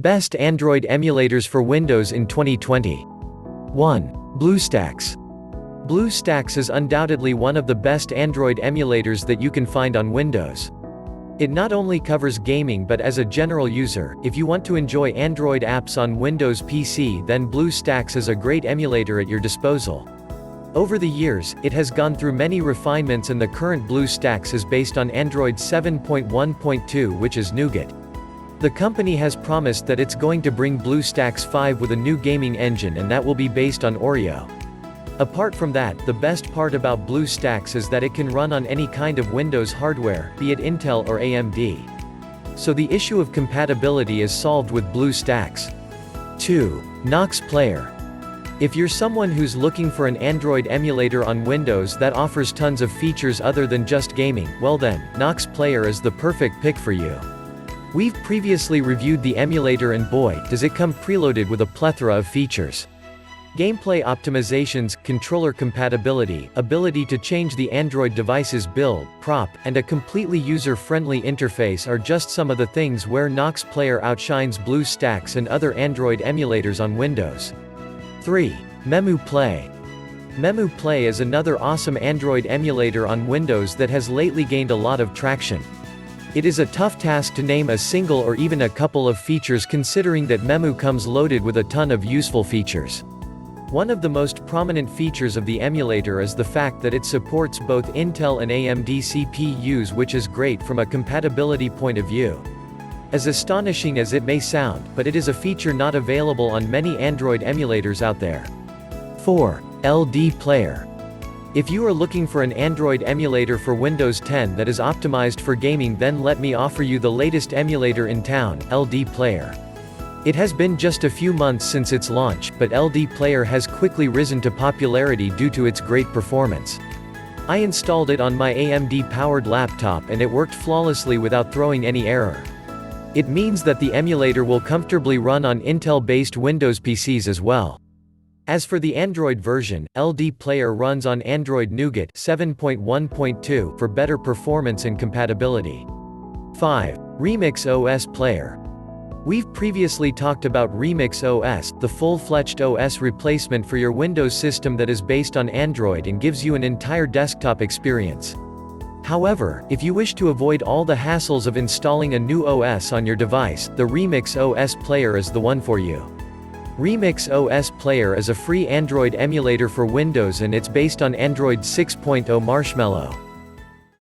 Best Android emulators for Windows in 2020. 1. Bluestacks. Bluestacks is undoubtedly one of the best Android emulators that you can find on Windows. It not only covers gaming but as a general user, if you want to enjoy Android apps on Windows PC, then Bluestacks is a great emulator at your disposal. Over the years, it has gone through many refinements and the current Bluestacks is based on Android 7.1.2, which is Nougat. The company has promised that it's going to bring Bluestacks 5 with a new gaming engine and that will be based on Oreo. Apart from that, the best part about Bluestacks is that it can run on any kind of Windows hardware, be it Intel or AMD. So the issue of compatibility is solved with Bluestacks. 2. Knox Player. If you're someone who's looking for an Android emulator on Windows that offers tons of features other than just gaming, well then, Knox Player is the perfect pick for you. We've previously reviewed the emulator and boy, does it come preloaded with a plethora of features. Gameplay optimizations, controller compatibility, ability to change the Android device's build, prop, and a completely user-friendly interface are just some of the things where Knox Player outshines Bluestacks and other Android emulators on Windows. 3. Memuplay. Memuplay is another awesome Android emulator on Windows that has lately gained a lot of traction. It is a tough task to name a single or even a couple of features considering that Memu comes loaded with a ton of useful features. One of the most prominent features of the emulator is the fact that it supports both Intel and AMD CPUs, which is great from a compatibility point of view. As astonishing as it may sound, but it is a feature not available on many Android emulators out there. 4. LD Player. If you are looking for an Android emulator for Windows 10 that is optimized for gaming, then let me offer you the latest emulator in town, LD Player. It has been just a few months since its launch, but LD Player has quickly risen to popularity due to its great performance. I installed it on my AMD-powered laptop and it worked flawlessly without throwing any error. It means that the emulator will comfortably run on Intel-based Windows PCs as well. As for the Android version, LD Player runs on Android Nougat 7.1.2 for better performance and compatibility. 5. Remix OS Player. We've previously talked about Remix OS, the full-fledged OS replacement for your Windows system that is based on Android and gives you an entire desktop experience. However, if you wish to avoid all the hassles of installing a new OS on your device, the Remix OS Player is the one for you. Remix OS Player is a free Android emulator for Windows and it's based on Android 6.0 Marshmallow.